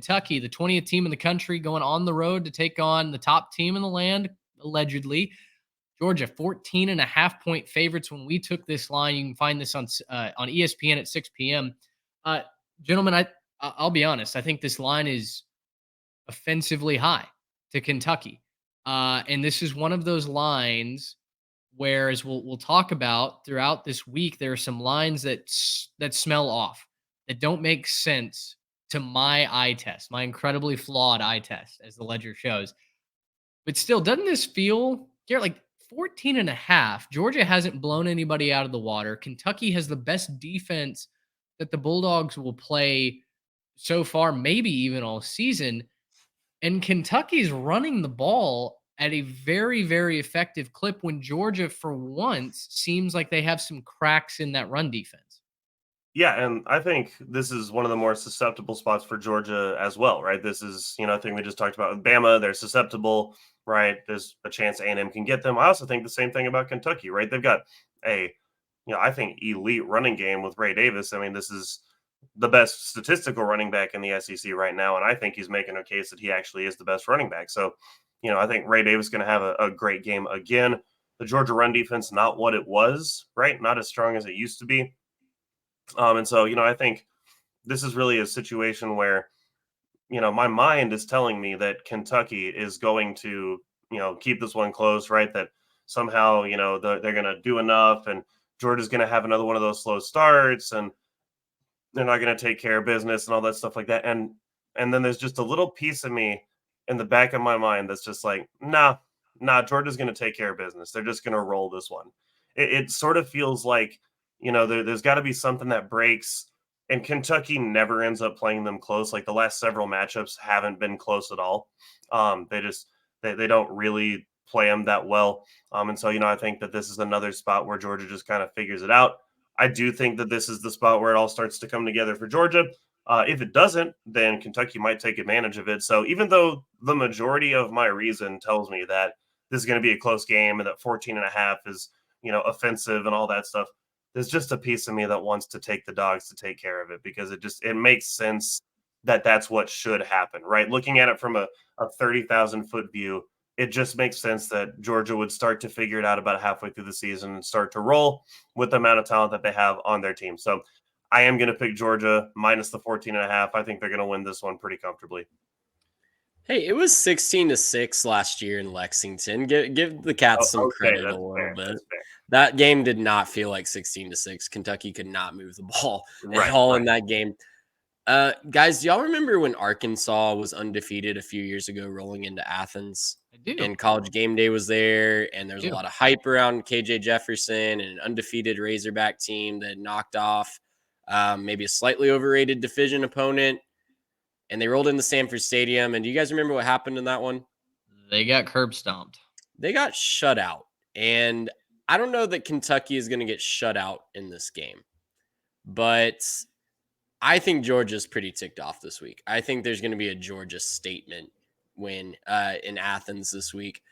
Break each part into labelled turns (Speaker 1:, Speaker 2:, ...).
Speaker 1: Kentucky, the 20th team in the country, going on the road to take on the top team in the land, allegedly. Georgia, 14.5-point favorites when we took this line. You can find this on ESPN at 6 p.m. Gentlemen, I'll be honest. I think this line is offensively high to Kentucky. And this is one of those lines where, as we'll talk about throughout this week, there are some lines that smell off, that don't make sense to my eye test, my incredibly flawed eye test, as the ledger shows. But still, doesn't this feel, Garrett, like 14.5? Georgia hasn't blown anybody out of the water. Kentucky has the best defense that the Bulldogs will play so far, maybe even all season. And Kentucky's running the ball at a very, very effective clip when Georgia, for once, seems like they have some cracks in that run defense.
Speaker 2: Yeah, and I think this is one of the more susceptible spots for Georgia as well, right? This is, I think we just talked about with Bama. They're susceptible, right? There's a chance A&M can get them. I also think the same thing about Kentucky, right? They've got a, I think elite running game with Ray Davis. I mean, this is the best statistical running back in the SEC right now, and I think he's making a case that he actually is the best running back. So, I think Ray Davis is going to have a great game again. The Georgia run defense, not what it was, right? Not as strong as it used to be. And so, I think this is really a situation where, my mind is telling me that Kentucky is going to, keep this one close, right? That somehow, they're going to do enough, and Georgia's going to have another one of those slow starts, and they're not going to take care of business and all that stuff like that. And then there's just a little piece of me in the back of my mind that's just like, nah, Georgia's going to take care of business. They're just going to roll this one. It sort of feels like, there's got to be something that breaks, and Kentucky never ends up playing them close. Like the last several matchups haven't been close at all. They don't really play them that well. And so, I think that this is another spot where Georgia just kind of figures it out. I do think that this is the spot where it all starts to come together for Georgia. If it doesn't, then Kentucky might take advantage of it. So even though the majority of my reason tells me that this is going to be a close game and that 14.5 is, offensive and all that stuff, there's just a piece of me that wants to take the dogs to take care of it, because it makes sense that that's what should happen, right? Looking at it from a 30,000 foot view, it just makes sense that Georgia would start to figure it out about halfway through the season and start to roll with the amount of talent that they have on their team. So I am going to pick Georgia minus the 14.5. I think they're going to win this one pretty comfortably.
Speaker 3: Hey, it was 16-6 last year in Lexington. Give the Cats some credit a little bit. That game did not feel like 16-6. Kentucky could not move the ball at all in that game. Guys, do y'all remember when Arkansas was undefeated a few years ago rolling into Athens?
Speaker 1: I do.
Speaker 3: And College Game Day was there, and there's a lot of hype around KJ Jefferson and an undefeated Razorback team that knocked off maybe a slightly overrated division opponent. And they rolled into Sanford Stadium. And do you guys remember what happened in that one?
Speaker 1: They got curb stomped.
Speaker 3: They got shut out. And I don't know that Kentucky is going to get shut out in this game. But I think Georgia's pretty ticked off this week. I think there's going to be a Georgia statement win in Athens this week.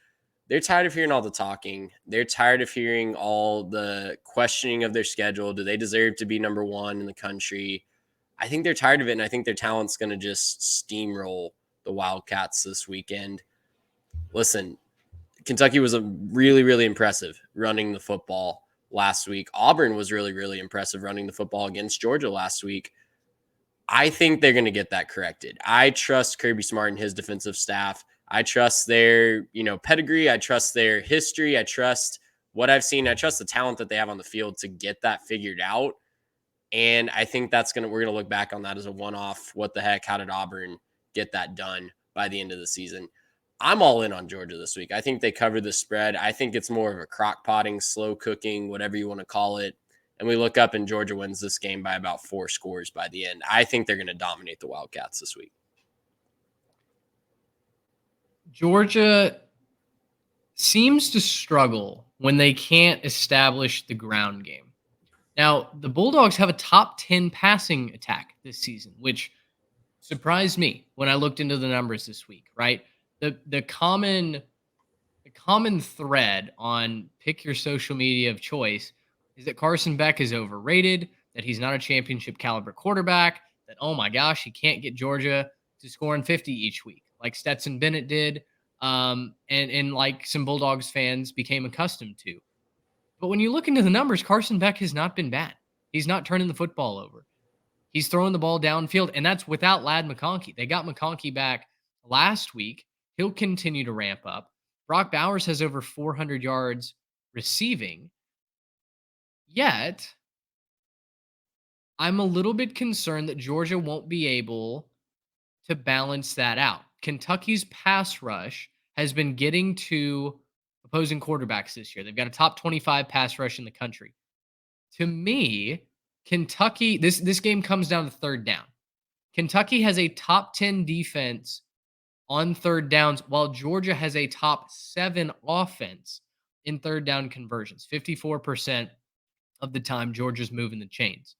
Speaker 3: They're tired of hearing all the talking. They're tired of hearing all the questioning of their schedule. Do they deserve to be number one in the country? I think they're tired of it, and I think their talent's going to just steamroll the Wildcats this weekend. Listen, Kentucky was really, really impressive running the football last week. Auburn was really, really impressive running the football against Georgia last week. I think they're going to get that corrected. I trust Kirby Smart and his defensive staff. I trust their, pedigree. I trust their history. I trust what I've seen. I trust the talent that they have on the field to get that figured out. And I think we're going to look back on that as a one-off. What the heck? How did Auburn get that done by the end of the season? I'm all in on Georgia this week. I think they cover the spread. I think it's more of a crock-potting, slow cooking, whatever you want to call it. And we look up and Georgia wins this game by about 4 scores by the end. I think they're going to dominate the Wildcats this week.
Speaker 1: Georgia seems to struggle when they can't establish the ground game. Now, the Bulldogs have a top 10 passing attack this season, which surprised me when I looked into the numbers this week, right? The common thread on pick your social media of choice is that Carson Beck is overrated, that he's not a championship caliber quarterback, that, oh my gosh, he can't get Georgia to scoring 50 each week, like Stetson Bennett did, and like some Bulldogs fans became accustomed to. But when you look into the numbers, Carson Beck has not been bad. He's not turning the football over. He's throwing the ball downfield, and that's without Ladd McConkey. They got McConkey back last week. He'll continue to ramp up. Brock Bowers has over 400 yards receiving. Yet, I'm a little bit concerned that Georgia won't be able to balance that out. Kentucky's pass rush has been getting to opposing quarterbacks this year. They've got a top 25 pass rush in the country. To me, Kentucky, this game comes down to third down. Kentucky has a top 10 defense on third downs, while Georgia has a top 7 offense in third down conversions. 54% of the time, Georgia's moving the chains.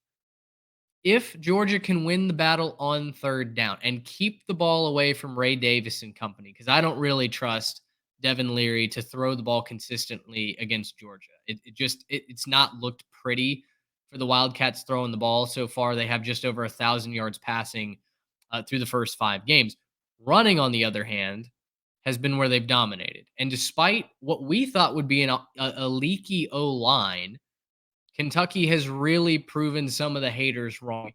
Speaker 1: If Georgia can win the battle on third down and keep the ball away from Ray Davis and company, because I don't really trust Devin Leary to throw the ball consistently against Georgia. It's not looked pretty for the Wildcats throwing the ball so far. They have just over 1,000 yards passing through the first 5 games. Running, on the other hand, has been where they've dominated. And despite what we thought would be a leaky O-line, Kentucky has really proven some of the haters wrong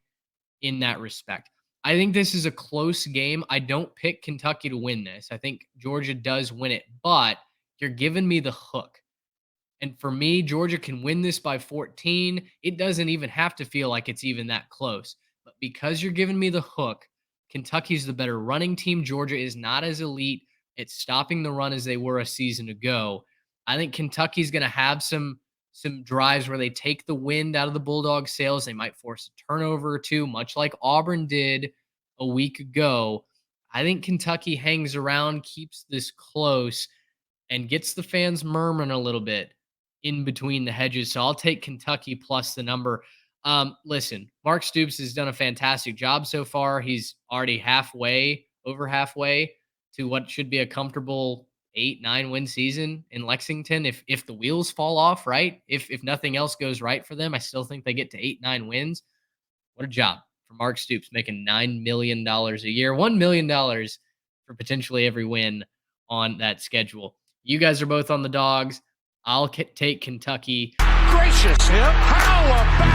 Speaker 1: in that respect. I think this is a close game. I don't pick Kentucky to win this. I think Georgia does win it, but you're giving me the hook. And for me, Georgia can win this by 14. It doesn't even have to feel like it's even that close. But because you're giving me the hook, Kentucky's the better running team. Georgia is not as elite at stopping the run as they were a season ago. I think Kentucky's going to have some drives where they take the wind out of the Bulldog sails. They might force a turnover or two, much like Auburn did a week ago. I think Kentucky hangs around, keeps this close, and gets the fans murmuring a little bit in between the hedges. So I'll take Kentucky plus the number. Listen, Mark Stoops has done a fantastic job so far. He's already over halfway to what should be a comfortable 8-9 win season in Lexington. If the wheels fall off, right? If nothing else goes right for them, I still think they get to 8-9 wins. What a job for Mark Stoops, making $9 million a year, $1 million for potentially every win on that schedule. You guys are both on the Dogs. I'll take Kentucky.
Speaker 4: Gracious, how about